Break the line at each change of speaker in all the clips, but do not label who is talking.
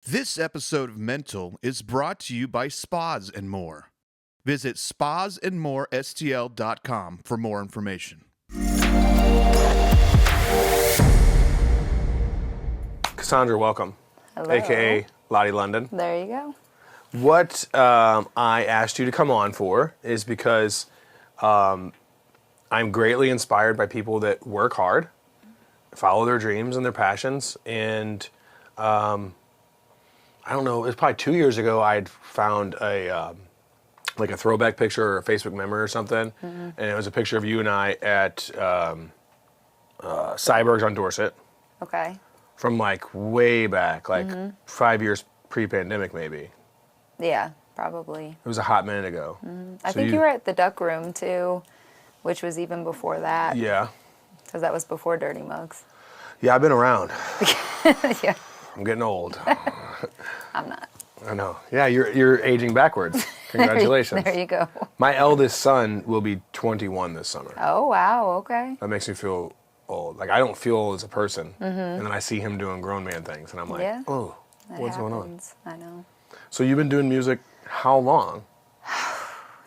This episode of Mental is brought to you by Spas and More. Visit spasandmorestl.com for more information.
Cassandra, welcome.
Hello.
AKA Lotty London.
There you go.
What I asked you to come on for is because I'm greatly inspired by people that work hard, follow their dreams and their passions, and I don't know, it was probably 2 years ago I'd found a throwback picture or a Facebook memory or something, and it was a picture of you and I at Cyberg's on Dorset.
Okay.
From like way back, 5 years pre-pandemic maybe.
Yeah, probably.
It was a hot minute ago.
I think you were at the Duck Room too, which was even before that.
Yeah.
Because that was before Dirty Mugs.
Yeah, I've been around.
Yeah.
I'm getting old.
I'm not.
I know. Yeah, you're aging backwards. Congratulations.
There you go.
My eldest son will be 21 this summer.
Oh, wow. Okay.
That makes me feel old. Like, I don't feel old as a person. And then I see him doing grown man things, and I'm like,
Yeah.
oh,
That
what's going on?
happens. I know.
So you've been doing music how long?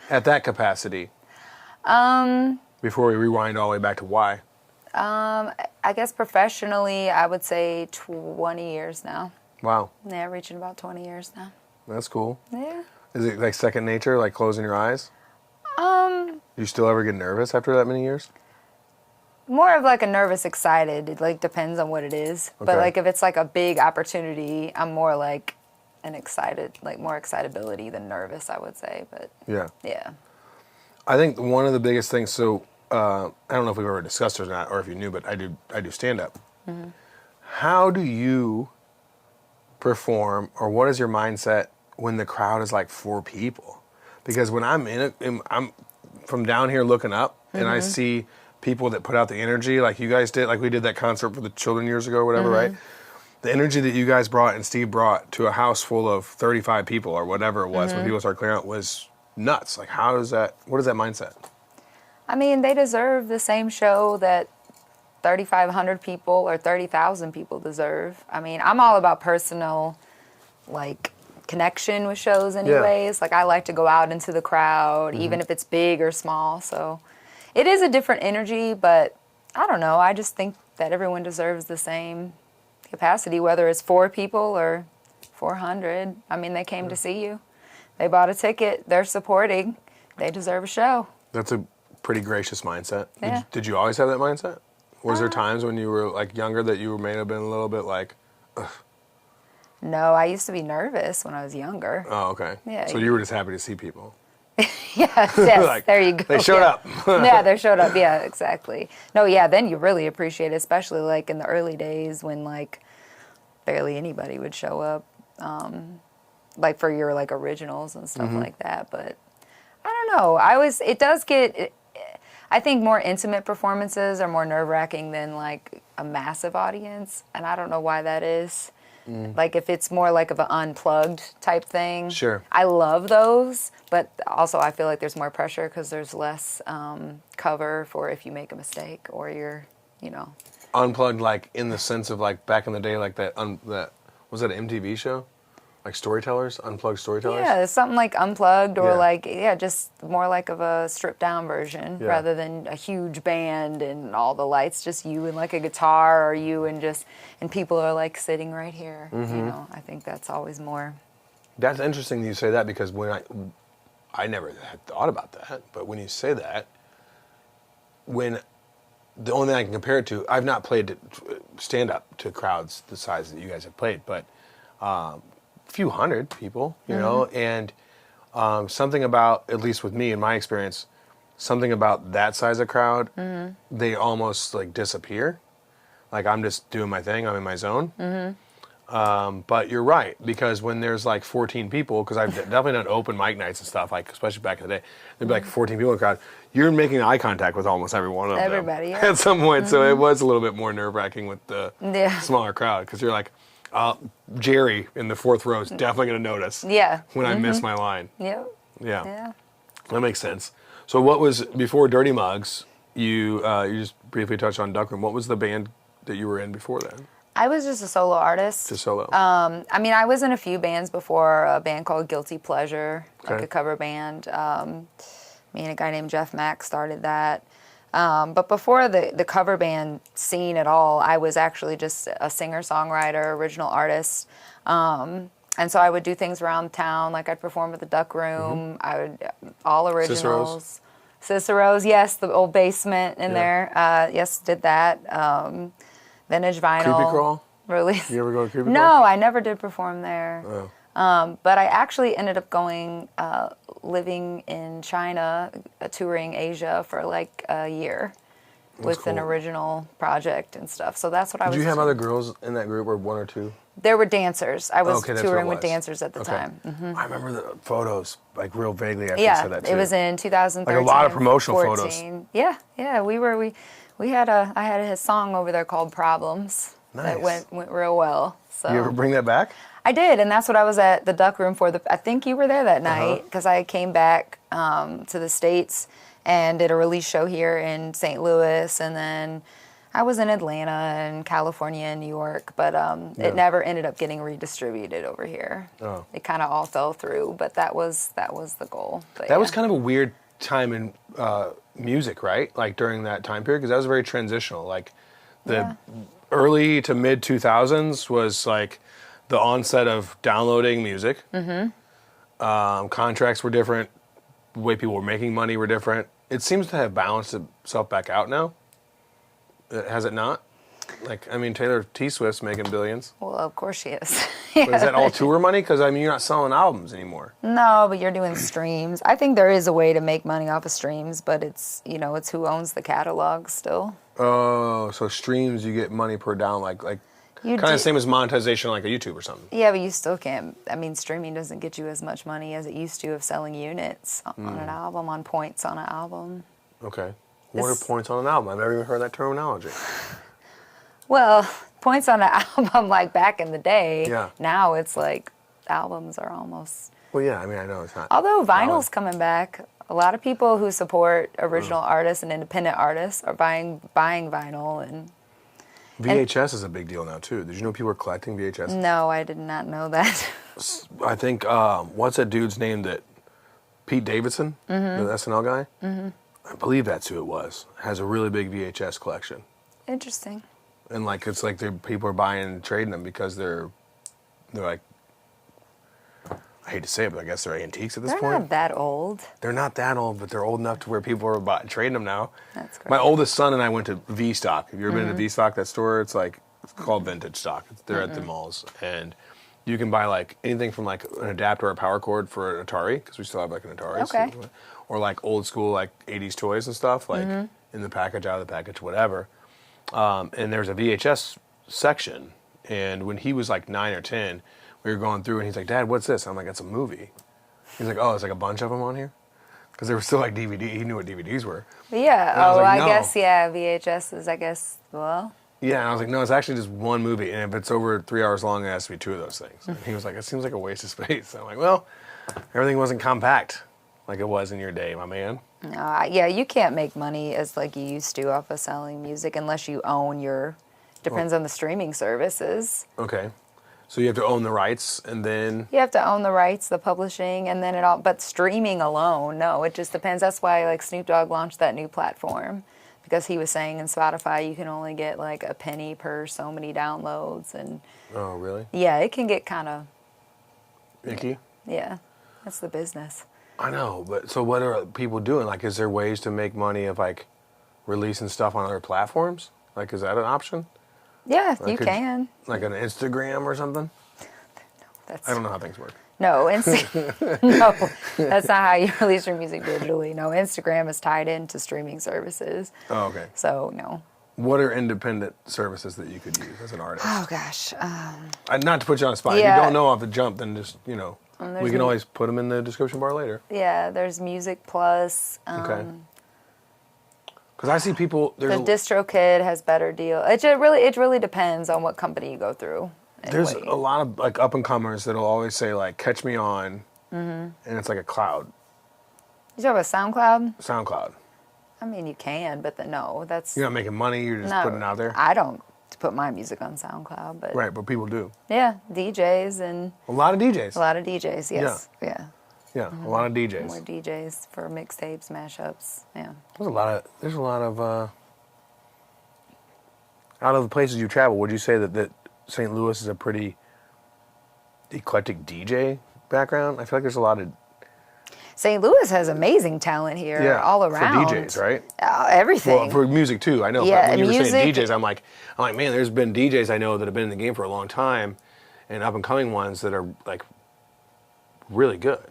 At that capacity? Before we rewind all the way back to why?
I guess professionally, I would say 20 years now.
Wow.
Yeah, reaching about 20 years now.
That's cool.
Yeah.
Is it like second nature, like closing your eyes? Do you still ever get nervous after that many years?
More of like a nervous excited. It like depends on what it is.
Okay.
But like if it's like a big opportunity, I'm more like an excited, like more excitability than nervous, I would say. But
Yeah.
yeah.
I think one of the biggest things, so I don't know if we've ever discussed it or not, or if you knew, but I do stand-up. How do you perform, or what is your mindset when the crowd is like 4 people? Because when I'm in it, I'm from down here looking up, and I see people that put out the energy like you guys did, like we did that concert for the children years ago or whatever, right? The energy that you guys brought and Steve brought to a house full of 35 people or whatever it was when people started clearing out was nuts. Like, what is that mindset?
I mean, they deserve the same show that 3,500 people or 30,000 people deserve. I mean, I'm all about personal, like, connection with shows anyways. Like, I like to go out into the crowd, even if it's big or small. So it is a different energy, but I don't know. I just think that everyone deserves the same capacity, whether it's 4 people or 400. I mean, they came to see you. They bought a ticket. They're supporting. They deserve a show.
That's a pretty gracious mindset.
Yeah.
Did you always have that mindset? Was there times when you were like younger that you may have been a little bit like, ugh?
No, I used to be nervous when I was younger.
Oh, okay.
Yeah.
So you were just happy to see people.
Yes,
Like,
there you go.
They showed up.
Yeah, they showed up. Yeah, exactly. No, yeah, then you really appreciate it, especially like in the early days when like barely anybody would show up, like for your like originals and stuff like that. But I don't know. It does get. I think more intimate performances are more nerve-wracking than like a massive audience, and I don't know why that is. Like if it's more like of an unplugged type thing.
Sure.
I love those, but also I feel like there's more pressure because there's less cover for if you make a mistake or you're,
Unplugged, like in the sense of like back in the day, like that was that an MTV show? Like storytellers, unplugged storytellers?
Yeah, it's something like unplugged or
Yeah.
just more like of a stripped down version rather than a huge band and all the lights, just you and like a guitar or you and people are like sitting right here. I think that's always more.
That's interesting that you say that because when I never had thought about that, but when you say that, the only thing I can compare it to, I've not played stand-up to crowds the size that you guys have played, but few hundred people, you know, and something about, at least with me in my experience, something about that size of crowd, they almost like disappear. Like I'm just doing my thing, I'm in my zone. But you're right, because when there's like 14 people, because I've definitely done open mic nights and stuff, like especially back in the day, there'd be like 14 people in the crowd. You're making eye contact with almost every one of them.
Everybody, yeah.
At some point, so it was a little bit more nerve-wracking with the smaller crowd, because you're like, Jerry in the 4th row is definitely going to notice when I miss my line.
Yeah.
Yeah. That makes sense. So what was, before Dirty Mugs, you just briefly touched on Duck Room, what was the band that you were in before that?
I was just a solo artist.
Just solo.
I mean, I was in a few bands before, a band called Guilty Pleasure, like
Okay.
a cover band. Me and a guy named Jeff Mack started that. But before the cover band scene at all, I was actually just a singer-songwriter, original artist. And so I would do things around town, like I'd perform at the Duck Room. I would, all originals. Cicero's, yes, the old basement in there. Yes, did that. Vintage vinyl.
Creepy Crawl?
Really?
You ever go to Creepy
No,
Crawl?
I never did perform there.
Oh.
But I actually ended up going, living in China, touring Asia for like a year with an
cool.
original project and stuff. So that's what I was
Did you have
doing.
other girls in that group, or one or two?
There were dancers. I was
Okay, that's what
touring
it
with
was.
dancers at the time.
I remember the photos, like real vaguely after you
Yeah,
said that too.
it was in 2013.
Like a lot of promotional
14. Yeah, yeah. We had I had a song over there called Problems that
Nice.
went real well. So
You ever bring that back?
I did, and that's what I was at the Duck Room for. I think you were there that
Uh-huh.
night because I came back to the States and did a release show here in St. Louis, and then I was in Atlanta and California and New York, but it never ended up getting redistributed over here.
Oh.
It kind of all fell through, but that was the goal. But
That was kind of a weird time in music, right? Like during that time period, because that was very transitional. Like the early to mid 2000s was like the onset of downloading music. Contracts were different. The way people were making money were different. It seems to have balanced itself back out now. Has it not? Like, I mean, Taylor T. Swift's making billions.
Well, of course she is.
But is that all tour money? Because, I mean, you're not selling albums anymore.
No, but you're doing streams. I think there is a way to make money off of streams, but it's who owns the catalog still.
Oh, so streams, you get money per down, like
You
kind of
do-
the same as monetization like a YouTube or something.
Yeah, but you still can't. I mean, streaming doesn't get you as much money as it used to of selling units on an album, on points on an album.
Okay. What are
It's-
points on an album? I've never even heard that terminology.
Well, points on an album like back in the day.
Yeah.
Now it's like albums are almost.
Well, yeah, I mean, I know it's not.
Although vinyl's
valid.
coming back, a lot of people who support original artists and independent artists are buying vinyl and.
VHS is a big deal now, too. Did you know people are collecting VHS?
No, I did not know that.
I think, what's that dude's name that, Pete Davidson, the SNL guy? I believe that's who it was. Has a really big VHS collection.
Interesting.
And like, it's like people are buying and trading them because they're like, I hate to say it, but I guess they're antiques at this
They're
point.
not that old.
They're not that old, but they're old enough to where people are trading them now.
That's great.
My oldest son and I went to V-Stock. Have you ever been to V-Stock, that store? It's called Vintage Stock. They're at the malls. And you can buy like anything from like an adapter or a power cord for an Atari, because we still have like an Atari.
Okay.
Or like old school like 80s toys and stuff, like in the package, out of the package, whatever. And there's a VHS section. And when he was like 9 or 10, we were going through and he's like, Dad, what's this? I'm like, that's a movie. He's like, oh, it's like a bunch of them on here? Because there were still like DVD. He knew what DVDs were.
Yeah.
And I was
Oh,
like,
I
no.
guess, yeah, VHS is, I guess, well.
Yeah, and I was like, no, it's actually just one movie. And if it's over 3 hours long, it has to be 2 of those things. And he was like, it seems like a waste of space. I'm like, well, everything wasn't compact like it was in your day, my man.
No, yeah, you can't make money as like you used to off of selling music unless you own your, depends on the streaming services.
Okay. So you have to own the rights and then...
You have to own the rights, the publishing, and then it all, but streaming alone, no, it just depends. That's why like Snoop Dogg launched that new platform, because he was saying in Spotify you can only get like a penny per so many downloads, and
Oh, really?
yeah, it can get kind of,
Icky?
yeah, that's the business.
I know, but so what are people doing? Like, is there ways to make money of like releasing stuff on other platforms? Like, is that an option?
Yeah,
Like,
you
could-
can.
Like an Instagram or something?
That's,
I don't know how things work.
No, no, that's not how you release your music digitally. No, Instagram is tied into streaming services.
Oh, okay.
So, no.
What are independent services that you could use as an artist?
Oh, gosh.
Not to put you on the spot. If
Yeah.
you don't know off the jump, then just,
there's
we can
no-
always put them in the description bar later.
Yeah, there's Music Plus.
Okay. Because I see people,
The
there's
DistroKid has better deal. It really depends on what company you go through. and
there's
what
a lot of like up and comers that'll always say like, catch me on, and it's like a cloud,
You talk about SoundCloud?
SoundCloud.
I mean, you can, but no, that's
You're not making money, you're just
no.
putting it out there.
I don't to put my music on SoundCloud, but
Right, but people do.
yeah, DJs and
A lot of DJs.
a lot of DJs. Yes, yeah.
Yeah, a lot of DJs.
More DJs for mixtapes, mashups. Yeah.
There's a lot of out of the places you travel, would you say that St. Louis is a pretty eclectic DJ background? I feel like there's a lot of
St. Louis has amazing talent here all around.
For DJs, right?
Everything.
Well, for music too, I know.
Yeah,
but when you were saying
music-
DJs, I'm like, man, there's been DJs I know that have been in the game for a long time, and up and coming ones that are like really good.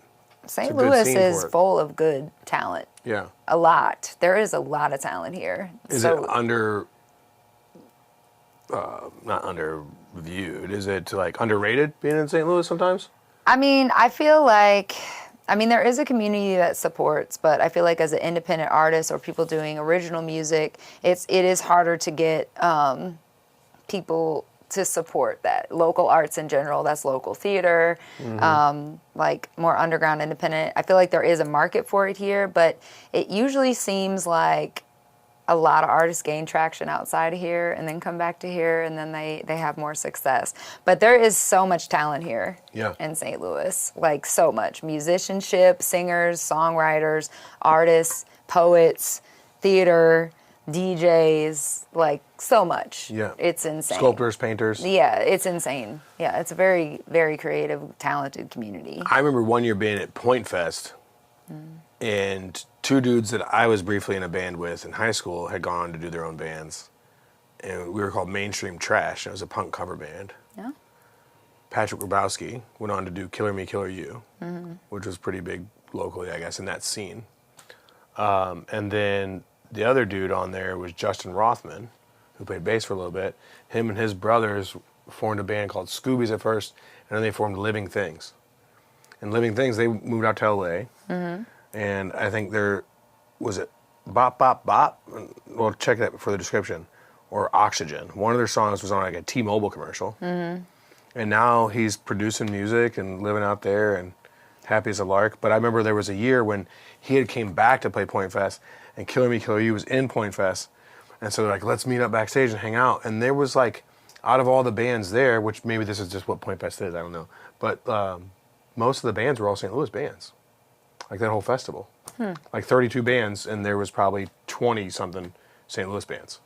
St.
a good
Louis
scene
is
for it.
full of good talent.
Yeah.
A lot. There is a lot of talent here.
Is it under? Not underviewed. Is it like underrated being in St. Louis sometimes?
I mean, I feel like, there is a community that supports, but I feel like as an independent artist or people doing original music, it is harder to get people to support that. Local arts in general, that's local theater, like more underground independent. I feel like there is a market for it here, but it usually seems like a lot of artists gain traction outside of here and then come back to here and then they have more success. But there is so much talent here in St. Louis, like so much. Musicianship, singers, songwriters, artists, poets, theater, DJs, like so much.
Yeah.
It's insane.
Sculptors, painters.
Yeah, it's insane. Yeah, it's a very, very creative, talented community.
I remember one year being at Point Fest, and two dudes that I was briefly in a band with in high school had gone on to do their own bands. And we were called Mainstream Trash. It was a punk cover band.
Yeah.
Patrick Grabowski went on to do Killer Me, Killer You, which was pretty big locally, I guess, in that scene. And then the other dude on there was Justin Rothman, who played bass for a little bit. Him and his brothers formed a band called Scoobies at first, and then they formed Living Things. And Living Things, they moved out to L.A., and I think was it Bop Bop Bop? Well, check that for the description. Or Oxygen. One of their songs was on like a T-Mobile commercial. And now he's producing music and living out there and happy as a lark. But I remember there was a year when he had came back to play Point Fest, and Killer Me, Killer You was in Point Fest. And so they're like, let's meet up backstage and hang out. And there was like, out of all the bands there, which maybe this is just what Point Fest is, I don't know. But most of the bands were all St. Louis bands. Like that whole festival. Like 32 bands, and there was probably 20-something St. Louis bands.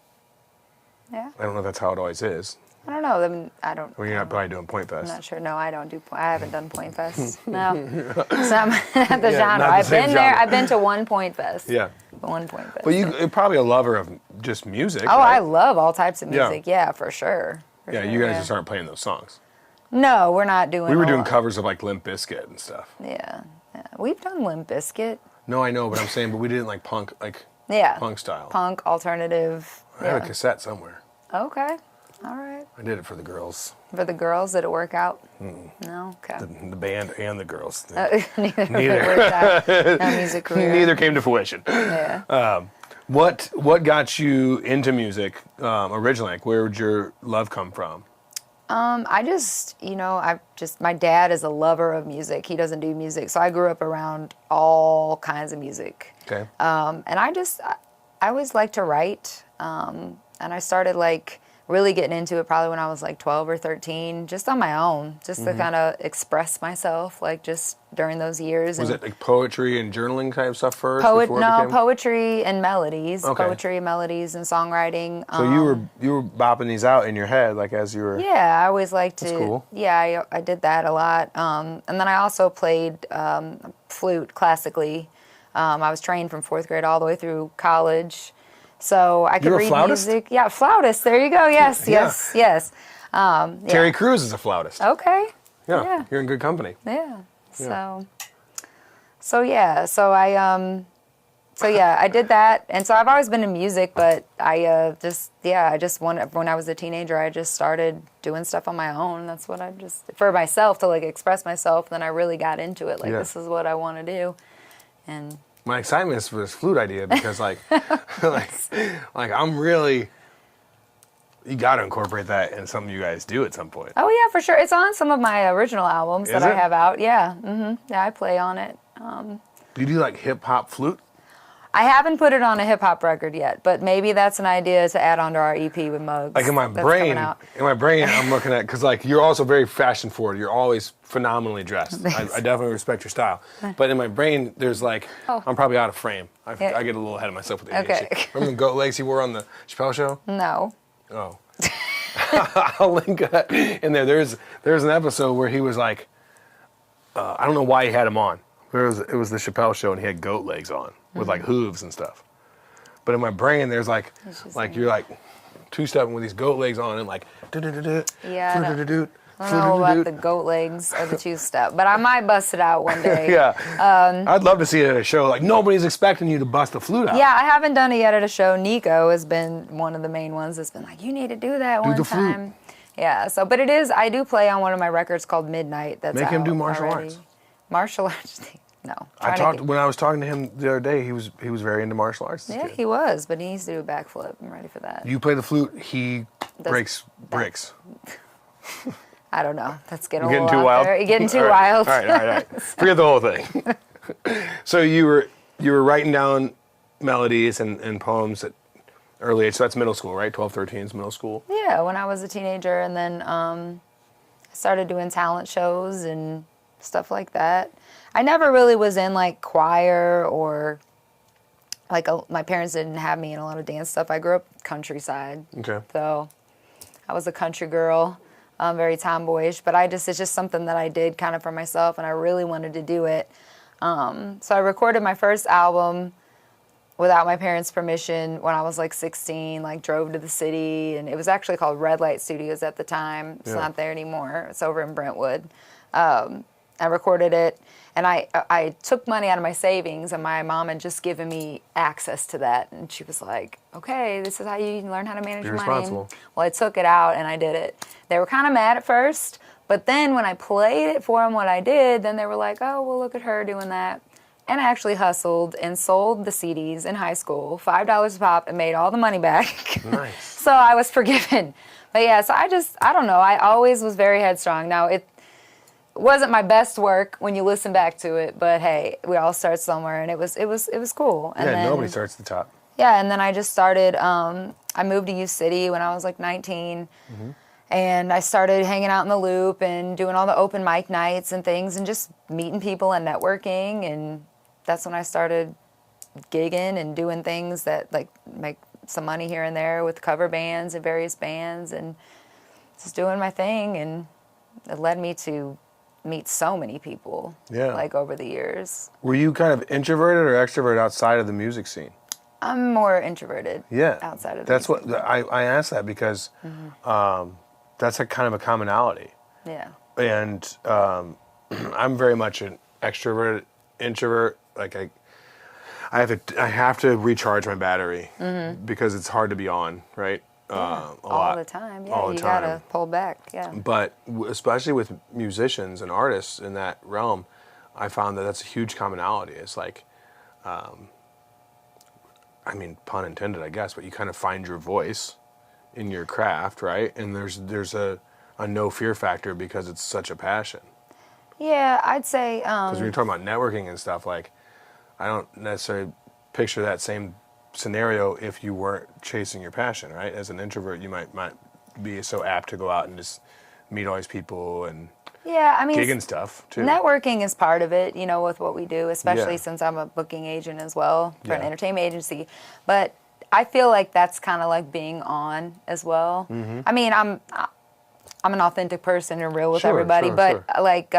Yeah.
I don't know if that's how it always is.
I don't know. I mean, I don't.
Well, you're not probably doing Point
I'm
Fest.
not sure. No, I don't do. I haven't done Point Fest. No, it's not the genre.
not the
I've
same
been there.
genre.
I've been to one Point Fest.
Yeah.
One Point Fest.
But you're probably a lover of just music.
Oh,
right?
I love all types of
Yeah.
music. Yeah, for sure. For
Yeah,
sure,
you guys just aren't playing those songs.
No, we're not doing.
We were
a
doing
lot.
covers of like Limp Bizkit and stuff.
Yeah, we've done Limp Bizkit.
No, I know, but I'm saying, but we didn't like punk, like
Yeah.
punk style.
Punk, alternative.
I have a cassette somewhere.
Okay. All right.
I did it for the girls,
For the girls, did it work out? No. Okay.
the band and the girls.
Neither worked out. No music career.
Neither came to fruition.
Yeah.
What got you into music originally? Like, where would your love come from?
My dad is a lover of music. He doesn't do music. So I grew up around all kinds of music.
Okay.
And I always liked to write. And I started really getting into it probably when I was 12 or 13, just on my own, just to kind of express myself, just during those years.
Was
and
it like poetry and journaling type stuff first? before it became...
poetry and melodies.
Okay.
Poetry, melodies, and songwriting.
So you were bopping these out in your head, as you were.
Yeah, I always liked to.
That's cool.
Yeah, I did that a lot. And then I also played flute classically. I was trained from 4th grade all the way through college. So I could
You're a
read
flautist?
music. Yeah, flautist. There you go. Yes,
Yeah.
yes.
Terry Crews is a flautist.
Okay.
Yeah, you're in good company.
Yeah. So I did that, and so I've always been in music, but I just wanted, when I was a teenager, I just started doing stuff on my own. That's what I just, for myself, to express myself. Then I really got into it. This is what I want to do, and.
My excitement is for this flute idea because, I'm really. You got to incorporate that in something you guys do at some point.
Oh yeah, for sure. It's on some of my original albums that I
it?
have out. Yeah, Yeah, I play on it.
Do you do hip hop flute?
I haven't put it on a hip hop record yet, but maybe that's an idea to add onto our EP with Muggs.
Like in my brain, I'm looking at, because like you're also very fashion forward. You're always phenomenally dressed. I definitely respect your style. But in my brain, there's like, I'm probably out of frame. I get a little ahead of myself with the ADHD.
Okay.
Remember the goat legs he wore on the Chappelle show?
No.
Oh. I'll link that in there. There's an episode where he was like, I don't know why he had him on. It was the Chappelle show and he had goat legs on with like hooves and stuff. But in my brain, there's like you're like two-stepping with these goat legs on and like
Yeah. I don't know about the goat legs or the two-step, but I might bust it out one day.
Yeah. I'd love to see it at a show. Like nobody's expecting you to bust the flute out.
Yeah, I haven't done it yet at a show. Nico has been one of the main ones that's been like, you need to do that one time. Yeah. So, but I do play on one of my records called Midnight. That's
Make him do martial
already.
arts.
Martial arts. No.
When I was talking to him the other day, he was very into martial arts.
Yeah, he was, but he needs to do a backflip. I'm ready for that.
You play the flute, he breaks bricks.
I don't know. That's getting
You're
a little
getting too
out
wild.
there. You're getting too wild.
All right. Forget the whole thing. So you were writing down melodies and poems at early age. So that's middle school, right? 12, 13 is middle school.
Yeah, when I was a teenager, and then I started doing talent shows and stuff like that. I never really was in like choir or like my parents didn't have me in a lot of dance stuff. I grew up countryside. Okay. So I was a country girl, very tomboyish, but it's just something that I did kind of for myself, and I really wanted to do it. So I recorded my first album without my parents' permission when I was like 16, like drove to the city, and it was actually called Red Light Studios at the time. It's not there anymore. It's over in Brentwood. I recorded it, and I took money out of my savings, and my mom had just given me access to that, and she was like, okay, this is how you learn how to manage your money.
Responsible.
Well, I took it out, and I did it. They were kind of mad at first, but then when I played it for them what I did, then they were like, oh, well, look at her doing that. And I actually hustled and sold the CDs in high school, $5 a pop, and made all the money back.
Nice.
So I was forgiven. But yeah, so I don't know, I always was very headstrong. Now, it wasn't my best work when you listen back to it, but hey, we all start somewhere, and it was cool. And then,
nobody starts at the top.
Yeah, and then I just started, I moved to U City when I was like 19, and I started hanging out in the Loop and doing all the open mic nights and things and just meeting people and networking, and that's when I started gigging and doing things that like make some money here and there with cover bands and various bands, and just doing my thing, and it led me to meet so many people like over the years.
Were you kind of introverted or extroverted outside of the music scene?
I'm more introverted outside of the
That's
music
what I asked that because that's a kind of a commonality.
Yeah.
And I'm very much an extrovert, introvert. Like I have to recharge my battery because it's hard to be on, right?
All the time. Yeah, you gotta pull back. Yeah.
But especially with musicians and artists in that realm, I found that that's a huge commonality. It's like, I mean, pun intended, I guess, but you kind of find your voice in your craft, right? And there's a no fear factor because it's such a passion.
Yeah, I'd say.
Because when you're talking about networking and stuff, like, I don't necessarily picture that same scenario if you weren't chasing your passion, right? As an introvert, you might be so apt to go out and just meet all these people and gig and stuff too.
Networking is part of it, with what we do, especially since I'm a booking agent as well for an entertainment agency. But I feel like that's kind of like being on as well. I mean, I'm an authentic person and real with everybody, but like.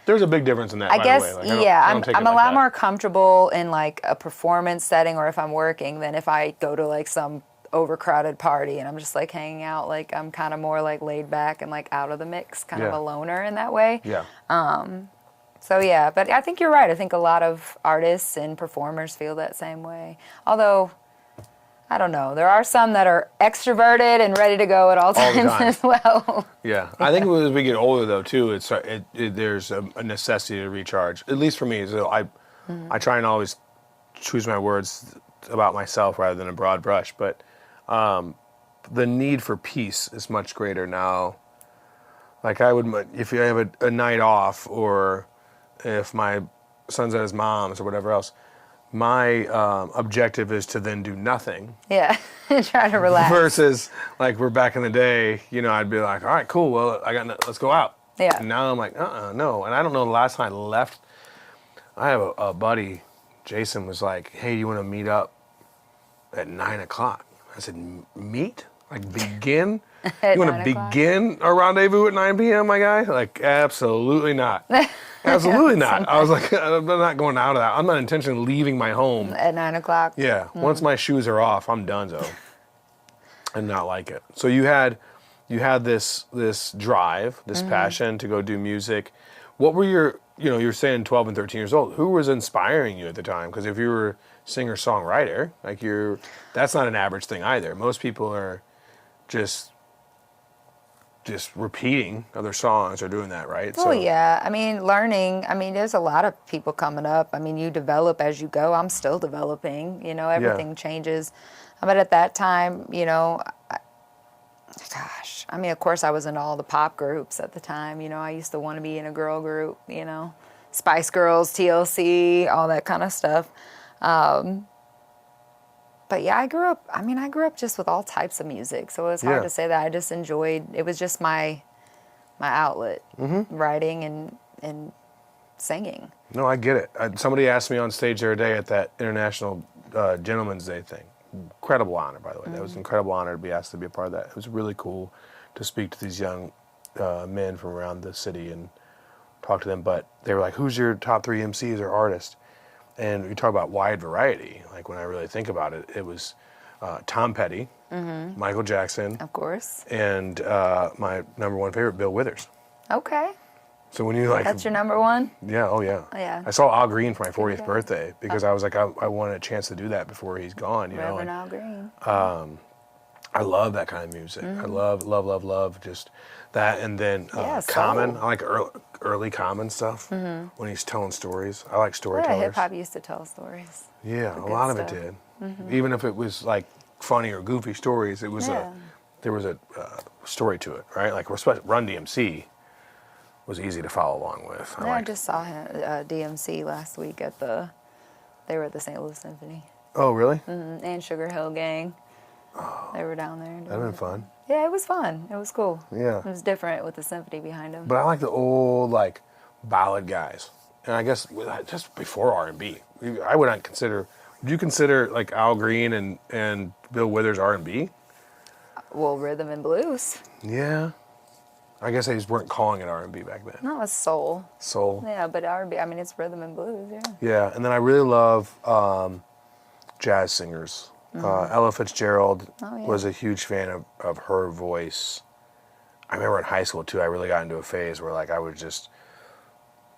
There's a big difference in that.
I guess, I'm a lot
that.
more comfortable in like a performance setting, or if I'm working, than if I go to like some overcrowded party and I'm just like hanging out. Like I'm kind of more like laid back and like out of the mix, kind of a loner in that way.
Yeah.
So yeah, but I think you're right. I think a lot of artists and performers feel that same way. Although, I don't know. There are some that are extroverted and ready to go at all times as well.
Yeah. I think as we get older, though, too, there's a necessity to recharge. At least for me. So I try and always choose my words about myself rather than a broad brush. But the need for peace is much greater now. Like if you have a night off, or if my son's at his mom's or whatever else, my objective is to then do nothing.
Yeah, try to relax.
Versus like we're back in the day, you know, I'd be like, all right, cool. Well, let's go out.
Yeah.
And now I'm like, no. And I don't know the last time I left. I have a buddy, Jason, was like, hey, you want to meet up at 9:00? I said, meet? Like begin? You want to begin a rendezvous at 9 p.m., my guy? Like, absolutely not. Absolutely not. I was like, I'm not going out of that. I'm not intentionally leaving my home.
At 9:00?
Yeah. Once my shoes are off, I'm donezo. And not like it. So you had this drive, this passion to go do music. What were you're saying 12 and 13 years old. Who was inspiring you at the time? Because if you were singer-songwriter, like that's not an average thing either. Most people are just repeating other songs or doing that, right?
Oh, yeah. I mean, learning. I mean, there's a lot of people coming up. I mean, you develop as you go. I'm still developing. You know, everything changes. But at that time, you know, I mean, of course, I was in all the pop groups at the time. You know, I used to want to be in a girl group, you know, Spice Girls, TLC, all that kind of stuff. But yeah, I grew up just with all types of music. So it's hard to say that. I just enjoyed, it was just my outlet, writing and singing.
No, I get it. Somebody asked me on stage the other day at that International Gentleman's Day thing. Incredible honor, by the way. That was an incredible honor to be asked to be a part of that. It was really cool to speak to these young men from around the city and talk to them. But they were like, who's your top 3 MCs or artists? And we talk about wide variety. Like when I really think about it, it was Tom Petty, Michael Jackson.
Of course.
And my number one favorite, Bill Withers.
Okay.
So when you like...
That's your number one?
Yeah, oh yeah.
Oh, yeah.
I saw Al Green for my 40th birthday because I was like, I wanted a chance to do that before he's gone, you know.
Reverend Al Green.
I love that kind of music. I love just that. And then Common. I like early Common stuff when he's telling stories. I like storytellers.
Yeah, hip-hop used to tell stories.
Yeah, a lot of it did. Even if it was like funny or goofy stories, it was there was a story to it, right? Like Run DMC was easy to follow along with.
I just saw him, DMC last week they were at the St. Louis Symphony.
Oh, really?
And Sugar Hill Gang. They were down there.
That'd been fun.
Yeah, it was fun. It was cool.
Yeah.
It was different with the symphony behind them.
But I like the old, like, ballad guys. And I guess just before R&B. I would not consider... Would you consider, like, Al Green and Bill Withers R&B?
Well, rhythm and blues.
Yeah. I guess they just weren't calling it R&B back then.
No, it's soul.
Soul.
Yeah, but R&B, I mean, it's rhythm and blues, yeah.
Yeah, and then I really love jazz singers. Ella Fitzgerald was a huge fan of her voice. I remember in high school, too, I really got into a phase where, like, I would just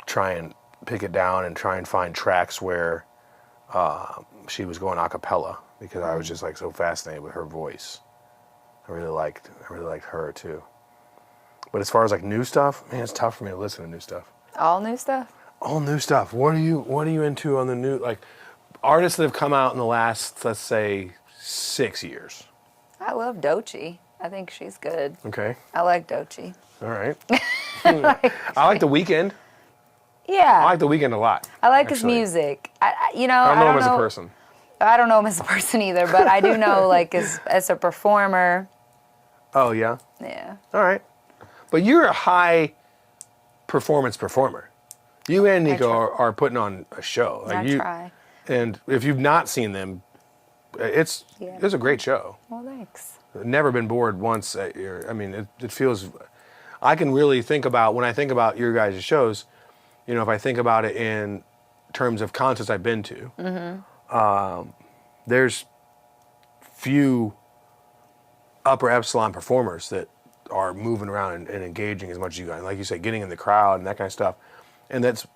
try and pick it down and try and find tracks where she was going a cappella because I was just, like, so fascinated with her voice. I really liked her, too. But as far as, like, new stuff, man, it's tough for me to listen to new stuff.
All new stuff?
All new stuff. What are you into on the new, like, artists that have come out in the last, let's say, 6 years?
I love Doechii. I think she's good.
Okay.
I like Doechii.
All right. I like The Weeknd.
Yeah.
I like The Weeknd a lot.
I like his music. I don't
know him as a person.
I don't know him as a person either, but I do know, like, as a performer.
Oh, yeah?
Yeah.
All right. But you're a high performance performer. You and Nico are putting on a show. Like
I try.
And if you've not seen them, it's a great show.
Well, thanks.
Never been bored once. I mean, it feels... I can really think about, when I think about your guys' shows, you know, if I think about it in terms of concerts I've been to, there's few upper epsilon performers that are moving around and engaging as much as you guys. Like you say, getting in the crowd and that kind of stuff. And that's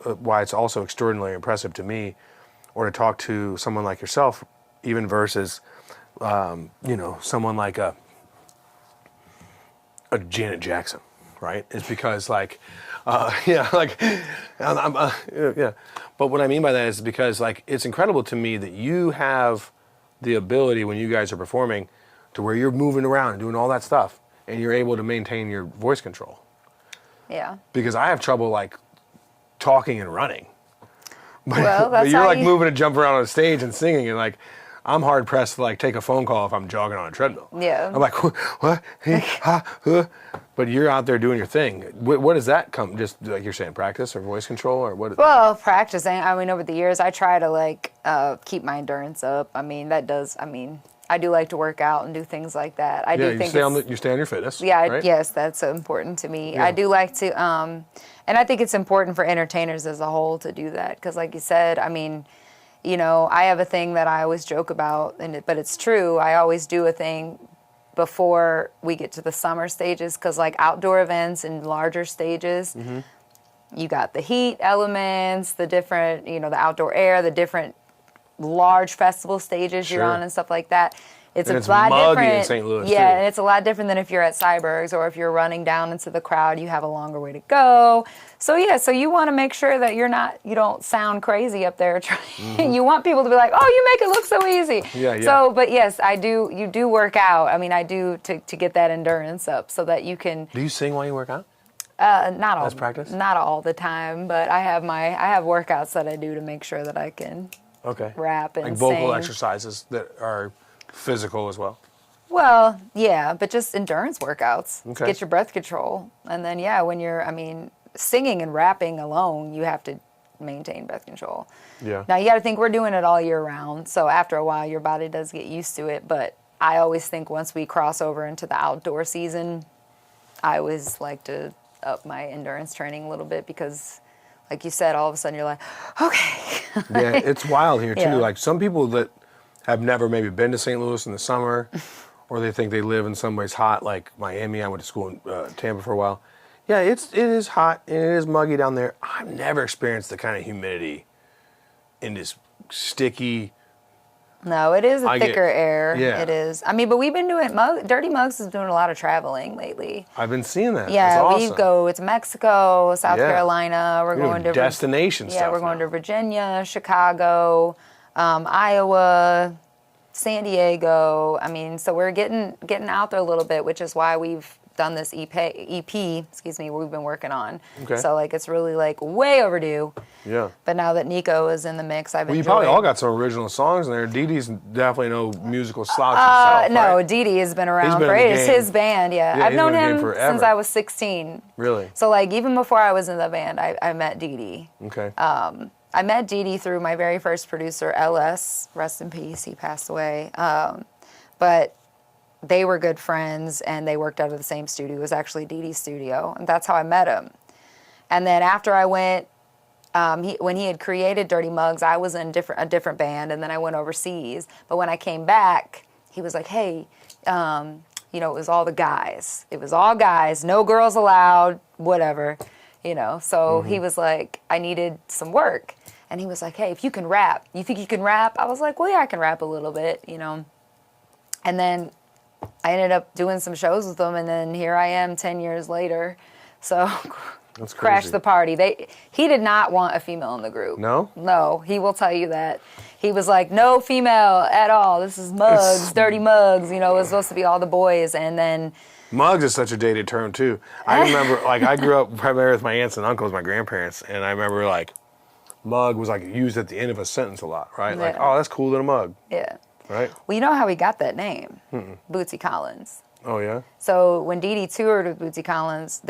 why it's also extraordinarily impressive to me, or to talk to someone like yourself, even versus, you know, someone like a Janet Jackson, right? It's because, like, yeah. But what I mean by that is because, like, it's incredible to me that you have the ability when you guys are performing to where you're moving around and doing all that stuff, and you're able to maintain your voice control.
Yeah.
Because I have trouble, like, talking and running.
Well,
but
that's
you're
how
like
you-
moving and jumping around on stage and singing, and like I'm hard pressed to like take a phone call if I'm jogging on a treadmill.
Yeah.
I'm like, what? Hey, ha, huh. But you're out there doing your thing. What does that come? Just like you're saying, practice or voice control or what?
Well, practicing. I mean, over the years, I try to like keep my endurance up. I mean, that does. I mean, I do like to work out and do things like that. I
yeah,
do think
you stay on your fitness.
yeah,
right?
yes, that's important to me.
Yeah.
I do like to, and I think it's important for entertainers as a whole to do that because, like you said, I mean, you know, I have a thing that I always joke about, but it's true. I always do a thing before we get to the summer stages because, like, outdoor events and larger stages, you got the heat elements, the different, you know, the outdoor air, the different large festival stages you're
Sure.
on and stuff like that. It's
And
a
it's
lot
muggy in
different.
St. Louis,
yeah,
too.
and it's a lot different than if you're at Cyberg's or if you're running down into the crowd. You have a longer way to go. So yeah, so you want to make sure that you don't sound crazy up there. You want people to be like, oh, you make it look so easy.
Yeah, yeah.
So, but yes, you do work out. I mean, I do to get that endurance up so that you can.
Do you sing while you work out?
Not all.
That's practice?
Not all the time, but I have workouts that I do to make sure that I can.
Okay.
Rap and
like vocal
sing.
exercises that are physical as well.
Well, yeah, but just endurance workouts.
Okay.
Get your breath control. And then, yeah, when you're, I mean, singing and rapping alone, you have to maintain breath control.
Yeah.
Now, you got to think we're doing it all year round. So after a while, your body does get used to it. But I always think once we cross over into the outdoor season, I always like to up my endurance training a little bit because, like you said, all of a sudden you're like, okay.
Yeah, it's wild here too.
Yeah.
Like some people that have never maybe been to St. Louis in the summer, or they think they live in some ways hot, like Miami. I went to school in Tampa for a while. Yeah, it is hot and it is muggy down there. I've never experienced the kind of humidity in this sticky.
No, it is a
I get-
thicker air.
yeah.
It is. I mean, but we've been doing, Dirty Mugs is doing a lot of traveling lately.
I've been seeing that.
Yeah,
it's
we
awesome.
go to Mexico, South
Yeah.
Carolina. We're
You're
going
doing
to
destination
Yeah,
stuff
we're going
now.
to Virginia, Chicago, Iowa, San Diego. I mean, so we're getting out there a little bit, which is why we've done this EP, we've been working on.
Okay.
So like it's really like way overdue.
Yeah.
But now that Nico is in the mix, I've
Well, you
enjoyed.
probably all got some original songs in there. Dee Dee's definitely no musical slouch himself,
No,
right?
Dee Dee has been around
been
for
in the
it's
game.
his band, yeah.
Yeah,
I've
he's
known
been in the
him
game forever.
since I was 16.
Really?
So like even before I was in the band, I met Dee Dee.
Okay.
I met Dee Dee through my very first producer, LS, rest in peace, he passed away. But they were good friends and they worked out of the same studio. It was actually Dee Dee's studio, and that's how I met him. And then after I went, when he had created Dirty Mugs, I was in a different band, and then I went overseas. But when I came back, he was like, hey, you know, it was all the guys. It was all guys, no girls allowed, whatever, you know. So he was like, I needed some work. And he was like, hey, if you can rap, you think you can rap? I was like, well, yeah, I can rap a little bit, you know. And then I ended up doing some shows with them, and then here I am 10 years later. So
That's
crashed
crazy.
the party. He did not want a female in the group.
No?
No, he will tell you that. He was like, no female at all. This is Mugs, Dirty Mugs. You know, it was supposed to be all the boys. And then,
Mugs is such a dated term too. I remember, like, I grew up primarily with my aunts and uncles, my grandparents, and I remember like, mug was like used at the end of a sentence a lot, right? Like,
Yeah.
oh, that's cool little mug,
yeah.
right?
Well, you know how he got that name? Bootsy Collins.
Oh yeah.
So when Dee Dee toured with Bootsy Collins,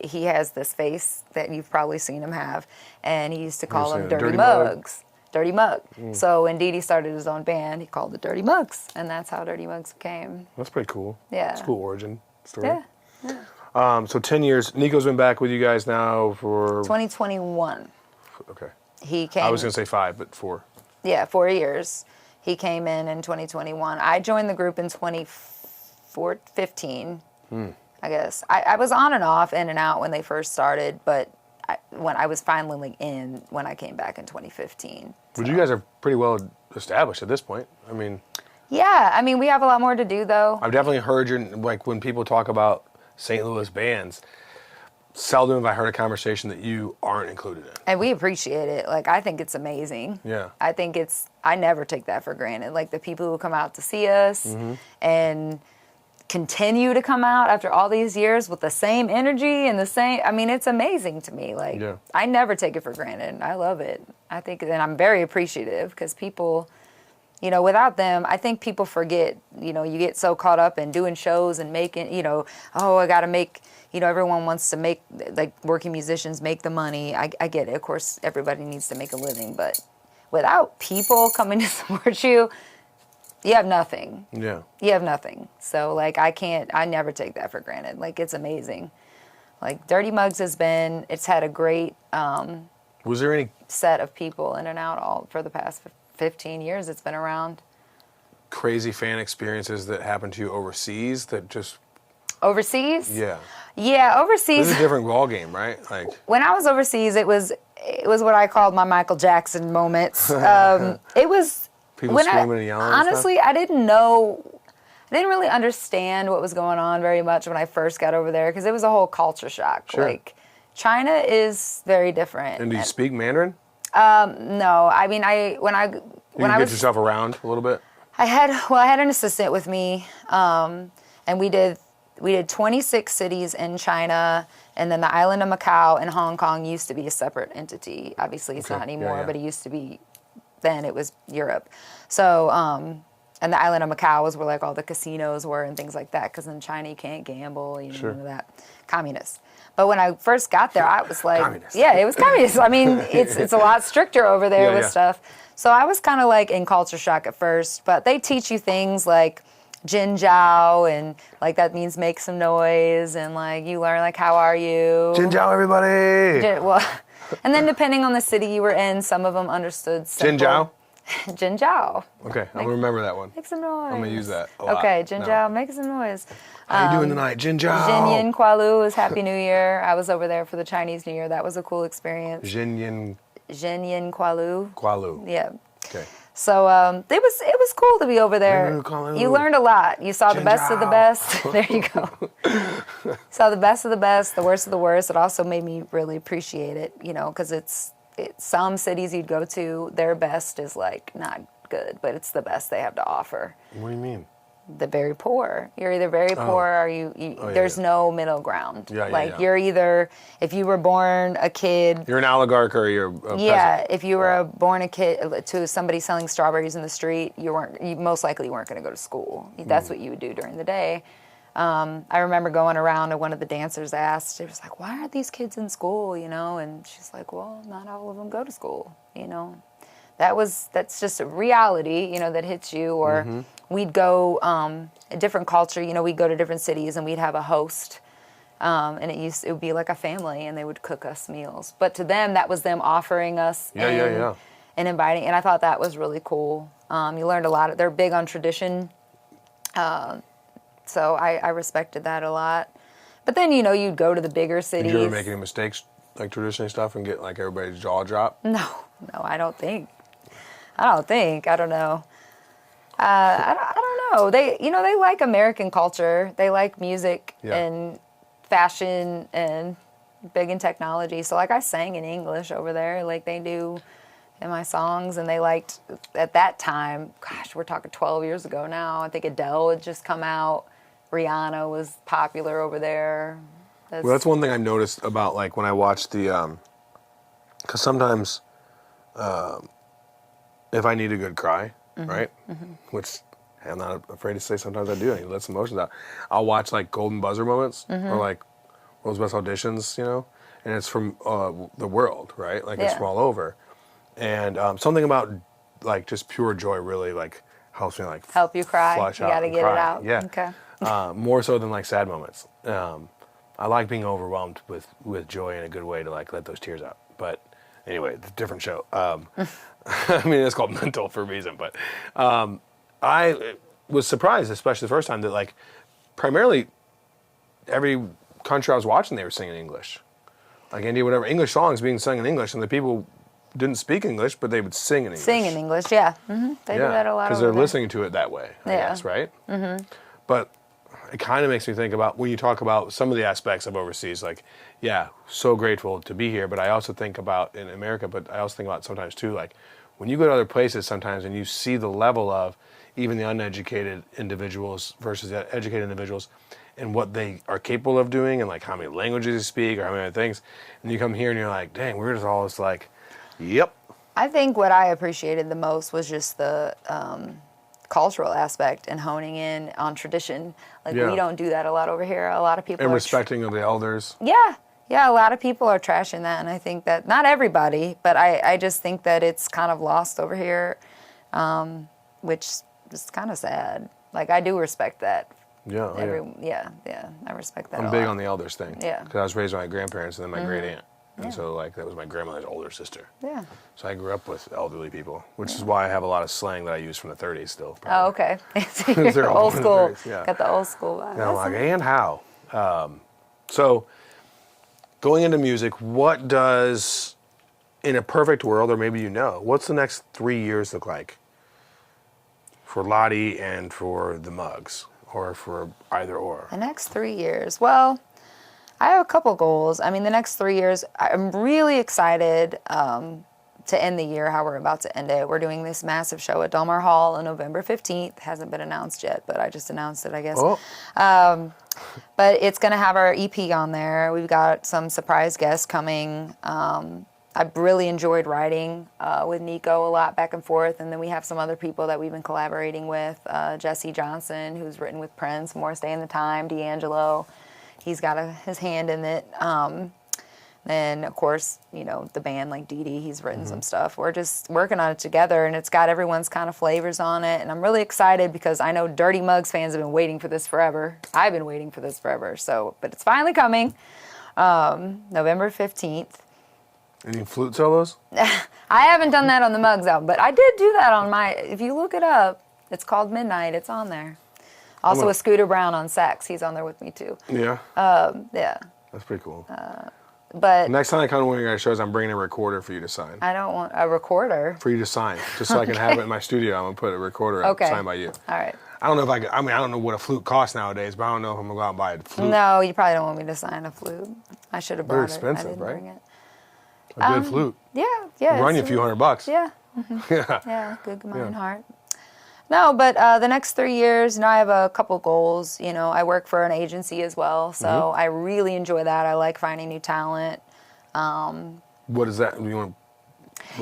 he has this face that you've probably seen him have, and he used to call
seen
them
it?
Dirty
Dirty Mug?
Mugs. Dirty Mug. So when Dee Dee started his own band, he called it Dirty Mugs, and that's how Dirty Mugs came.
That's pretty cool.
Yeah.
It's a cool origin story.
Yeah.
So 10 years. Nico's been back with you guys now for
2021.
okay.
He came.
I was gonna say 5, but 4.
Yeah, 4 years. He came in 2021. I joined the group in 2015, I guess. I was on and off, in and out when they first started, but when I was finally in when I came back in 2015.
But you guys are pretty well established at this point. I mean,
Yeah, I mean, we have a lot more to do, though.
I've definitely heard your, like, when people talk about St. Louis bands, seldom have I heard a conversation that you aren't included in.
And we appreciate it. Like, I think it's amazing.
Yeah.
I never take that for granted. Like, the people who come out to see us and continue to come out after all these years with the same energy and the same, I mean, it's amazing to me. Like, I never take it for granted. I love it. I think, and I'm very appreciative because people, you know, without them, I think people forget, you know, you get so caught up in doing shows and making, you know, oh, I got to make, you know, everyone wants to make, like, working musicians make the money. I get it. Of course, everybody needs to make a living, but without people coming to support you, you have nothing.
Yeah.
You have nothing. So, like, I never take that for granted. Like, it's amazing. Like, Dirty Mugs it's had a great
was there any
set of people in and out all for the past 15 years it's been around.
crazy fan experiences that happened to you overseas that just...
Overseas?
Yeah.
Yeah, overseas.
This is a different ball game, right? Like,
when I was overseas, it was what I called my Michael Jackson moments. It was...
people screaming and yelling.
Honestly, I didn't really understand what was going on very much when I first got over there because it was a whole culture shock.
Sure.
Like, China is very different.
And do you speak Mandarin?
No, I mean, when I
Get
was
yourself around a little bit?
I had an assistant with me, and we did 26 cities in China, and then the island of Macau and Hong Kong used to be a separate entity. Obviously, it's not anymore, but it used to be. Then it was Europe. So, and the island of Macau was where like all the casinos were and things like that. Because in China you can't gamble, you know, none of that. Communist. But when I first got there, I was like,
Communist.
yeah, it was communist. I mean, it's a lot stricter over there with stuff. So I was kind of like in culture shock at first. But they teach you things like Jin Jiao, and like that means make some noise, and like you learn like how are you?
Jin Jiao, everybody.
And then depending on the city you were in, some of them understood simple.
Jin Jiao?
Jin Jiao.
Okay, I'm gonna remember that one.
Make some noise.
I'm gonna use that a lot.
Okay, Jin Jiao, make some noise.
How you doing tonight, Jin Jiao?
Jin Yin Kualu is Happy New Year. I was over there for the Chinese New Year. That was a cool experience.
Jin Yin
Kualu.
Kualu.
Yeah.
Okay.
So it was cool to be over there. You learned a lot. You saw the best of the best. There you go. Saw the best of the best, the worst of the worst. It also made me really appreciate it, you know, because it's some cities you'd go to, their best is like not good, but it's the best they have to offer.
What do you mean?
The very poor. You're either very poor or there's no middle ground. You're either, if you were born a kid.
You're an oligarch or you're a peasant.
If you were born a kid to somebody selling strawberries in the street, you most likely weren't going to go to school. That's what you would do during the day. I remember going around and one of the dancers asked, it was like, why aren't these kids in school, you know? And she's like, well, not all of them go to school, you know? That's just a reality, you know, that hits you. Or we'd go, a different culture, you know, we'd go to different cities and we'd have a host. And it would be like a family and they would cook us meals. But to them, that was them offering us and inviting. And I thought that was really cool. You learned a lot. They're big on tradition. So I respected that a lot. But then, you know, you'd go to the bigger cities.
Did you ever make any mistakes, like traditionally stuff, and get like everybody's jaw drop?
No, I don't think. I don't know. I don't know. They like American culture. They like music and fashion and big in technology. So like I sang in English over there, like they do in my songs, and they liked at that time. Gosh, we're talking 12 years ago now. I think Adele had just come out. Rihanna was popular over there.
That's one thing I've noticed about like when I watch the, because sometimes. If I need a good cry, right? Which I'm not afraid to say sometimes I do. I need to let some emotions out. I'll watch like golden buzzer moments or like World's Best Auditions, you know? And it's from the world, right? Like it's from all over. And something about like just pure joy really like helps me like
help you cry.
Flush
you
out
gotta
and
get
cry.
it out.
Yeah.
Okay.
More so than like sad moments. I like being overwhelmed with joy in a good way to like let those tears out. But anyway, it's a different show. I mean, it's called Mental for a reason, but I was surprised, especially the first time, that like primarily every country I was watching, they were singing English. Like India, whatever, English songs being sung in English, and the people didn't speak English, but they would sing in English.
Sing in English, yeah. They do that a lot.
Because they're listening to it that way, I guess, right? But it kind of makes me think about when you talk about some of the aspects of overseas, like, yeah, so grateful to be here, but I also think about in America, but I also think about sometimes too, like when you go to other places sometimes and you see the level of even the uneducated individuals versus the educated individuals, and what they are capable of doing, and like how many languages they speak or how many other things. And you come here and you're like, dang, we're just all just like, yep.
I think what I appreciated the most was just the cultural aspect and honing in on tradition. Like we don't do that a lot over here. A lot of people
And
are
respecting of the elders.
Yeah, a lot of people are trashing that, and I think that, not everybody, but I just think that it's kind of lost over here, which is kind of sad. Like, I do respect that.
Yeah,
I respect that
I'm
a
big
lot.
on the elders thing.
Yeah.
Because I was raised by my grandparents and then my great aunt. And so, like, that was my grandmother's older sister.
Yeah.
So I grew up with elderly people, which is why I have a lot of slang that I use from the 30s still.
Oh, okay.
They're all
Old
from the
school.
30s, yeah.
Got the old school vibe.
And I'm like, and how? So, going into music, what does, in a perfect world, or maybe you know, what's the next 3 years look like for Lottie and for the Mugs, or for either or?
The next 3 years. Well, I have a couple goals. I mean, the next 3 years, I'm really excited to end the year how we're about to end it. We're doing this massive show at Del Mar Hall on November 15th. Hasn't been announced yet, but I just announced it, I guess.
Oh.
But it's going to have our EP on there. We've got some surprise guests coming. I've really enjoyed writing with Nico a lot back and forth. And then we have some other people that we've been collaborating with. Jesse Johnson, who's written with Prince, More Stay in the Time, D'Angelo. He's got his hand in it. Then, of course, you know, the band like Dee Dee, he's written some stuff. We're just working on it together, and it's got everyone's kind of flavors on it. And I'm really excited because I know Dirty Mugs fans have been waiting for this forever. I've been waiting for this forever. So, but it's finally coming, November 15th.
Any flute solos?
I haven't done that on the Mugs album, but I did do that on my, if you look it up, it's called Midnight. It's on there. Also with Scooter Brown on sax. He's on there with me too.
Yeah.
Yeah.
That's pretty cool.
But
Next time I come to one of your guys' shows, I'm bringing a recorder for you to sign.
I don't want a recorder.
For you to sign, just so I can have it in my studio. I'm gonna put a recorder up, signed by you.
All right.
I don't know if I mean, I don't know what a flute costs nowadays, but I don't know if I'm gonna go out and buy a flute.
No, you probably don't want me to sign a flute. I should have brought
They're
it.
expensive,
I didn't
right?
bring it.
A good flute.
Yeah.
Run you a
it's-
few $100.
Yeah.
Yeah.
Yeah, good mind heart. No, but the next 3 years, you know, I have a couple goals. You know, I work for an agency as well, so I really enjoy that. I like finding new talent.
What is that? You want?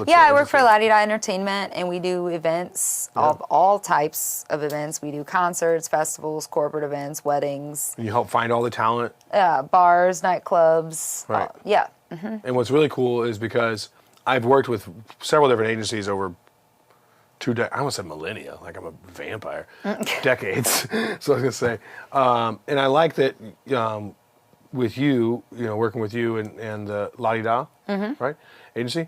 I work for Lotty Entertainment, and we do events of all types of events. We do concerts, festivals, corporate events, weddings,
And you help find all the talent.
bars, nightclubs.
Right.
Yeah.
And what's really cool is because I've worked with several different agencies over I almost said millennia, like I'm a vampire. Decades. So I was gonna say, and I like that with you, you know, working with you and the Lottie Da, right, agency.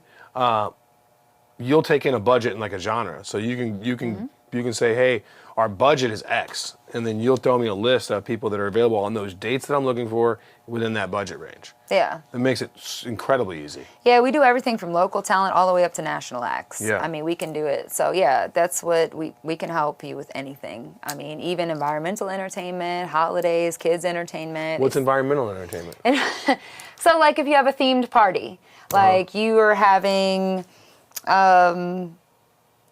You'll take in a budget and like a genre, so you can say, hey, our budget is X, and then you'll throw me a list of people that are available on those dates that I'm looking for within that budget range.
Yeah.
It makes it incredibly easy.
Yeah, we do everything from local talent all the way up to national acts.
Yeah.
I mean, we can do it. So, yeah, that's what we can help you with anything. I mean, even environmental entertainment, holidays, kids entertainment.
What's environmental entertainment?
So, like, if you have a themed party, like you are having a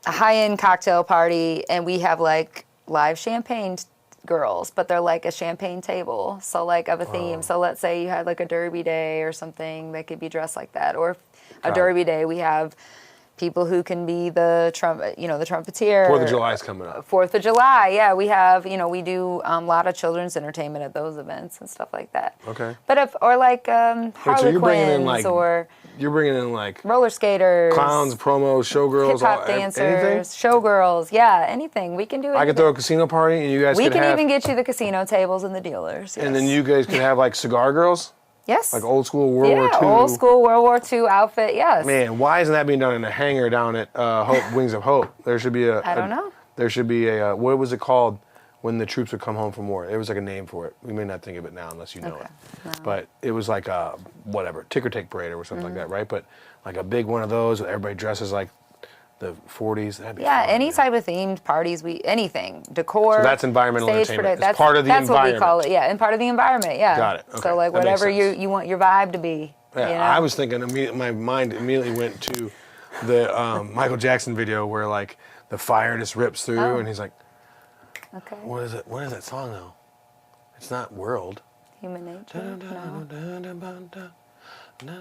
high-end cocktail party, and we have, like, live champagne girls, but they're like a champagne table, so like of a theme. So let's say you had like a derby day or something, that could be dressed like that. Or a derby day, we have people who can be the the trumpeter.
4th of July is coming up.
4th of July, yeah, we have, we do a lot of children's entertainment at those events and stuff like that.
Okay.
But Harlequins or
you're bringing in like
roller skaters,
clowns, promos, showgirls,
hip hop dancers,
anything?
showgirls, yeah, anything. We can do it.
I could throw a casino party and you guys
We
could
can
have,
even get you the casino tables and the dealers.
and then
yes.
you guys could have like cigar girls,
Yes.
like old school World War II.
old school World War II outfit, yes.
Man, why isn't that being done in a hangar down at Wings of Hope? There should be
I don't know.
There should be a what was it called when the troops would come home from war? There was like a name for it. We may not think of it now unless you know it.
No.
But it was like a whatever ticker tape parade or something like that, right? But like a big one of those, everybody dresses like the 40s. That'd be
Yeah,
fun,
any
man.
type of themed parties, anything, decor.
So that's environmental
stage
entertainment.
produ-
It's part of the
that's what we call
environment.
it. Yeah, and part of the environment. Yeah.
Got it. Okay.
So like
That makes
whatever
sense.
you want your vibe to be.
Yeah,
you know?
I was thinking, my mind immediately went to the Michael Jackson video where like the fire just rips through,
Oh.
and he's like,
Okay.
what is it? What is that song though? It's not World.
Human nature. No.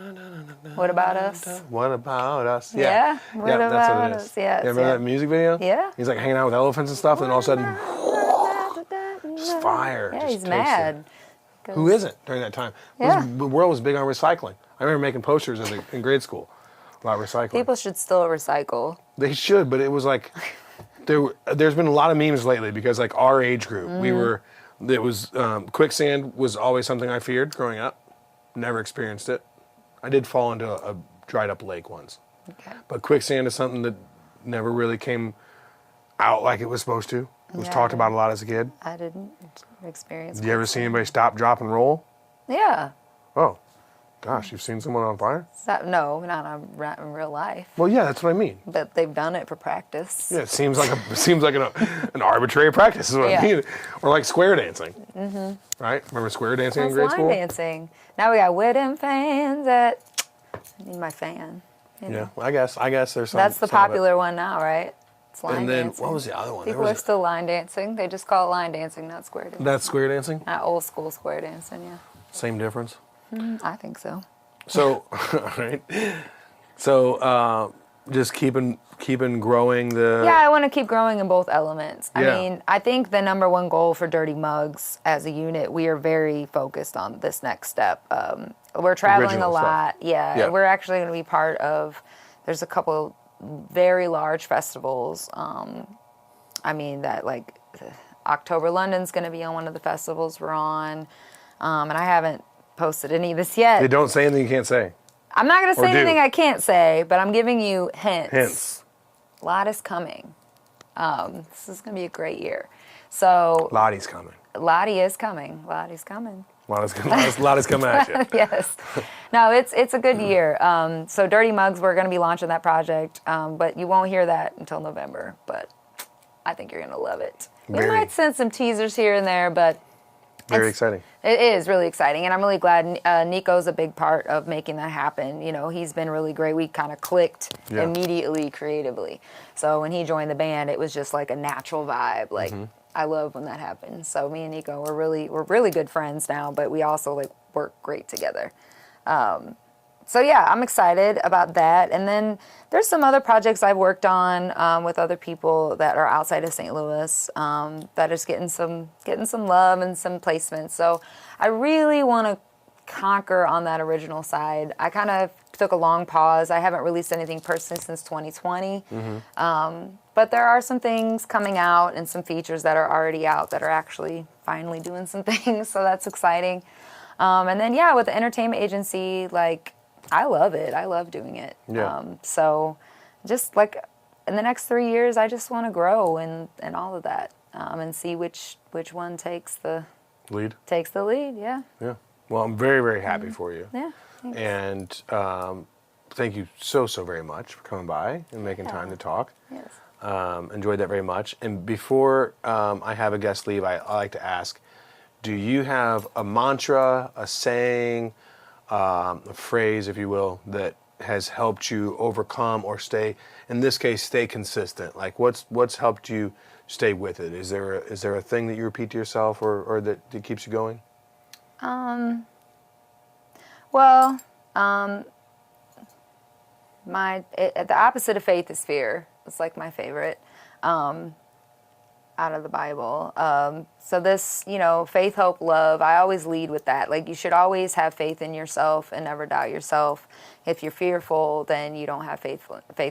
What about us?
What about us?
Yeah.
Yeah,
What
that's
about
what it
us?
is.
Yeah.
You remember that music video?
Yeah.
He's like hanging out with elephants and stuff, and then all of a sudden, just fire.
Yeah,
just
he's
takes
mad.
it. Who isn't during that time?
Yeah.
The world was big on recycling. I remember making posters in grade school about recycling.
People should still recycle.
They should, but it was like there's been a lot of memes lately because like our age group, quicksand was always something I feared growing up. Never experienced it. I did fall into a dried up lake once, but quicksand is something that never really came out like it was supposed to. It was talked about a lot as a kid.
I didn't experience.
Did you ever see anybody stop, drop, and roll?
Yeah.
Oh, gosh, you've seen someone on fire?
No, not in real life.
Well, yeah, that's what I mean.
But they've done it for practice.
Yeah, it seems like an arbitrary practice is what I mean. Or like square dancing. Mm-hmm. Right? Remember square dancing in grade school?
Line dancing. Now we got wedding fans at. I need my fan. You know.
Yeah, well, I guess there's some.
That's the
some of it.
popular one now, right? It's line
And then
dancing.
what was the other one?
People are still line dancing. They just call it line dancing, not square dancing.
That's square dancing?
Not old school square dancing, yeah.
Same difference.
I think so.
So, all right. So, just keeping growing the.
Yeah, I want to keep growing in both elements. I
Yeah.
mean, I think the number one goal for Dirty Mugs as a unit, we are very focused on this next step. We're traveling
Original
a lot.
stuff.
Yeah, we're actually going to be part of. There's a couple very large festivals. I mean that like October London's going to be on one of the festivals we're on, and I haven't posted any of this yet.
They don't say anything you can't say.
I'm not going to say
do.
anything I can't say, but I'm giving you hints.
Hints.
A lot is coming. This is going to be a great year. So
Lotty's coming.
Lottie is coming. Lottie's coming.
Lotty's coming at you.
Yes. No, it's a good year. So Dirty Mugs, we're going to be launching that project, but you won't hear that until November. But I think you're going to love it. We
Very.
might send some teasers here and there, but
Very exciting.
it is really exciting, and I'm really glad Nico's a big part of making that happen. You know, he's been really great. We kind of clicked immediately creatively. So when he joined the band, it was just like a natural vibe. Like I love when that happens. So me and Nico, we're really good friends now, but we also like work great together. So yeah, I'm excited about that. And then there's some other projects I've worked on with other people that are outside of St. Louis that is getting some love and some placements. So I really want to conquer on that original side. I kind of took a long pause. I haven't released anything personally since 2020. But there are some things coming out and some features that are already out that are actually finally doing some things. So that's exciting. And then, yeah, with the entertainment agency, like, I love it. I love doing it.
Yeah.
So just like in the next 3 years, I just want to grow and all of that and see which one takes the
Lead.
lead. Yeah.
Yeah. Well, I'm very, very happy for you.
Yeah. Thanks.
And thank you so very much for coming by and making time to talk.
Yes.
Enjoyed that very much. And before I have a guest leave, I like to ask, do you have a mantra, a saying, a phrase, if you will, that has helped you overcome or stay, in this case, stay consistent? Like what's helped you stay with it? Is there a thing that you repeat to yourself or that keeps you going?
Well, the opposite of faith is fear. It's like my favorite out of the Bible. So this, faith, hope, love, I always lead with that. Like you should always have faith in yourself and never doubt yourself. If you're fearful, then you don't have faith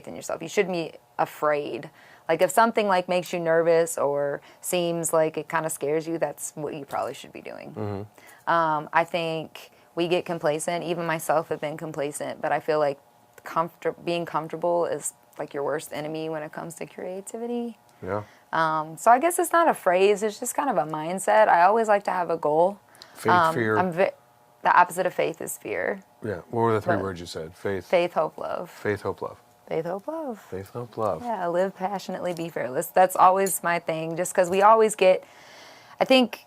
in yourself. You shouldn't be afraid. Like if something like makes you nervous or seems like it kind of scares you, that's what you probably should be doing. I think we get complacent. Even myself have been complacent, but I feel like being comfortable is like your worst enemy when it comes to creativity.
Yeah.
So I guess it's not a phrase, it's just kind of a mindset. I always like to have a goal.
Faith, fear.
The opposite of faith is fear.
Yeah. What were the three words you said?
Faith, hope, love.
Faith, hope, love.
Faith, hope, love.
Faith, hope, love.
Yeah, live passionately, be fearless. That's always my thing, just because we always I think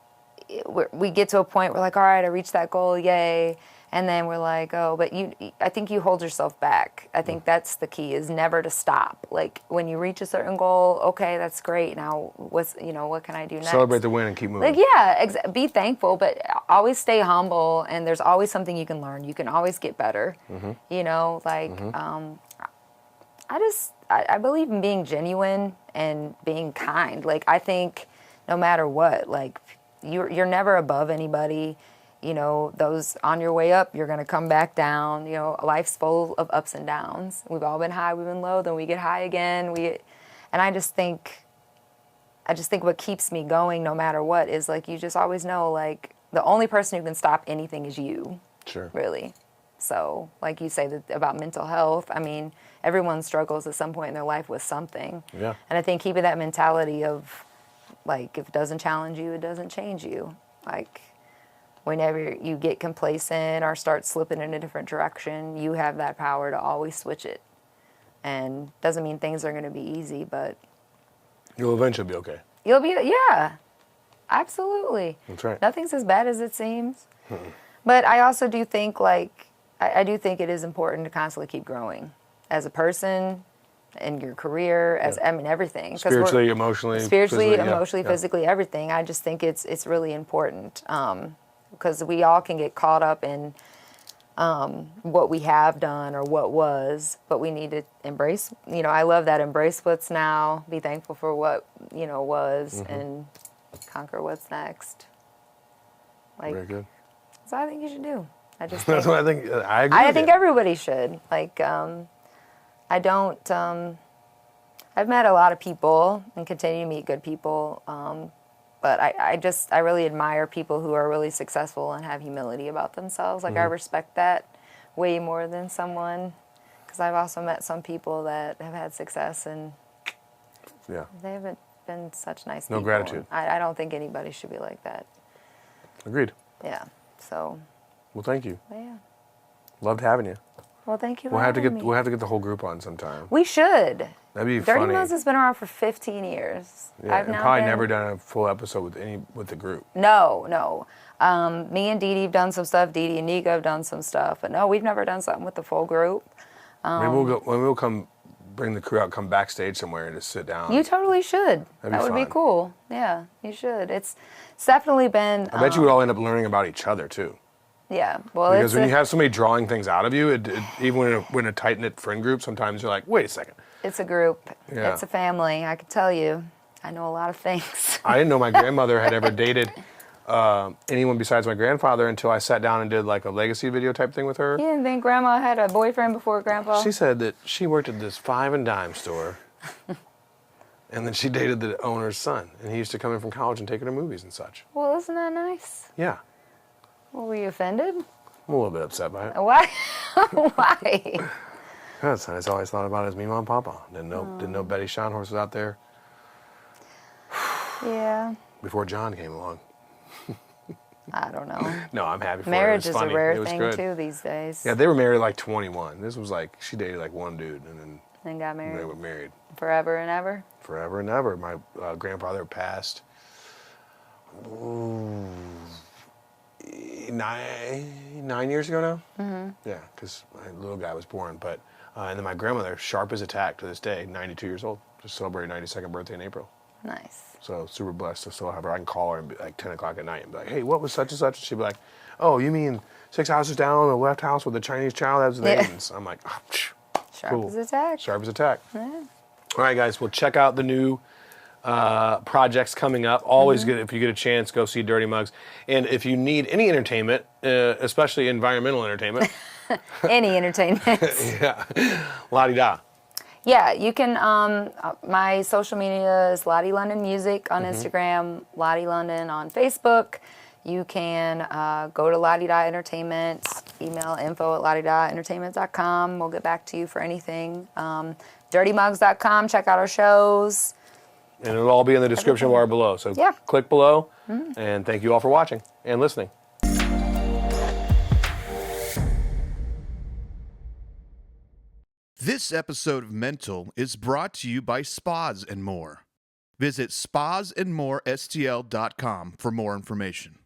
we get to a point where like, all right, I reached that goal, yay. And then we're like, oh, but I think you hold yourself back. I think that's the key, is never to stop. Like when you reach a certain goal, okay, that's great. Now what can I do next?
Celebrate the win and keep moving.
Like, yeah, be thankful, but always stay humble, and there's always something you can learn. You can always get better. I believe in being genuine and being kind. Like, I think no matter what, like, you're never above anybody. Those on your way up, you're going to come back down. Life's full of ups and downs. We've all been high, we've been low, then we get high again. And I just think what keeps me going no matter what is, like, you just always know, like, the only person who can stop anything is you.
Sure.
Really. So, like you say about mental health, I mean, everyone struggles at some point in their life with something.
Yeah.
And I think keeping that mentality of, like, if it doesn't challenge you, it doesn't change you. Like, whenever you get complacent or start slipping in a different direction, you have that power to always switch it. And doesn't mean things are going to be easy, but
You'll eventually be okay.
yeah, absolutely.
That's right.
Nothing's as bad as it seems. But I also do think, like, I do think it is important to constantly keep growing as a person, in your career, everything.
Spiritually, emotionally,
physically, everything. I just think it's really important. Because we all can get caught up in what we have done or what was, but we need to embrace, I love that, embrace what's now, be thankful for what, was, and conquer what's next. Like,
very good.
That's what I think you should do. I just
That's what I think. I agree.
I think everybody should. Like, I've met a lot of people and continue to meet good people. But I really admire people who are really successful and have humility about themselves. Like, I respect that way more than someone, because I've also met some people that have had success and they haven't been such nice people.
No gratitude.
I don't think anybody should be like that.
Agreed.
Yeah. So.
Well, thank you.
Yeah.
Loved having you.
Well, thank you.
We'll have to get the whole group on sometime.
We should.
That'd be
Dirty
funny.
Mugs has been around for 15 years.
Yeah,
I've
and
now
probably
been...
never done a full episode with the group.
No. Me and Dee Dee have done some stuff. Dee Dee and Nico have done some stuff. But no, we've never done something with the full group.
Maybe we'll come bring the crew out, come backstage somewhere and just sit down.
You totally should. That would be cool. Yeah, you should. It's definitely been...
I bet you would all end up learning about each other, too.
Yeah. Well,
because when you have somebody drawing things out of you, even when a tight-knit friend group, sometimes you're like, wait a second.
It's a group.
Yeah.
It's a family. I can tell you. I know a lot of things.
I didn't know my grandmother had ever dated anyone besides my grandfather until I sat down and did like a legacy video type thing with her.
You didn't think Grandma had a boyfriend before Grandpa?
She said that she worked at this five and dime store, and then she dated the owner's son, and he used to come in from college and take her to movies and such.
Well, isn't that nice?
Yeah.
Well, were you offended?
I'm a little bit upset by it.
Why? Why?
That's nice. I always thought about it as me, Mom, Papa. Didn't know Betty Schonhorst was out there.
Yeah.
Before John came along.
I don't know.
No, I'm happy for
Marriage
her.
is a
funny.
rare thing too these days.
Yeah, they were married like 21. This was like she dated like one dude and then
got married.
They were married
forever and ever.
Forever and ever. My grandfather passed 9 years ago now. Mm-hmm. Yeah, because my little guy was born. But and then my grandmother, sharp as a tack to this day, 92 years old, just celebrated 92nd birthday in April.
Nice.
So super blessed to still have her. I can call her and be like 10 o'clock at night and be like, hey, what was such and such? And she'd be like, oh, you mean 6 houses down, the left house with the Chinese child? That was the names. I'm like, oh,
sharp
cool.
as a tack.
Sharp as a tack.
Yeah.
All right, guys. Well, check out the new projects coming up. Always good if you get a chance, go see Dirty Mugs. And if you need any entertainment, especially environmental entertainment.
Any entertainment.
Yeah. La-di-da.
Yeah, you can, my social media is Lotty London Music on Instagram, Lotty London on Facebook. You can go to Lotty Entertainment, email info@lotty.entertainment.com. We'll get back to you for anything. DirtyMugs.com, check out our shows.
And it'll all be in the description bar below. So click below, and thank you all for watching and listening.
This episode of Mental is brought to you by Spas and More. Visit spasandmorestl.com for more information.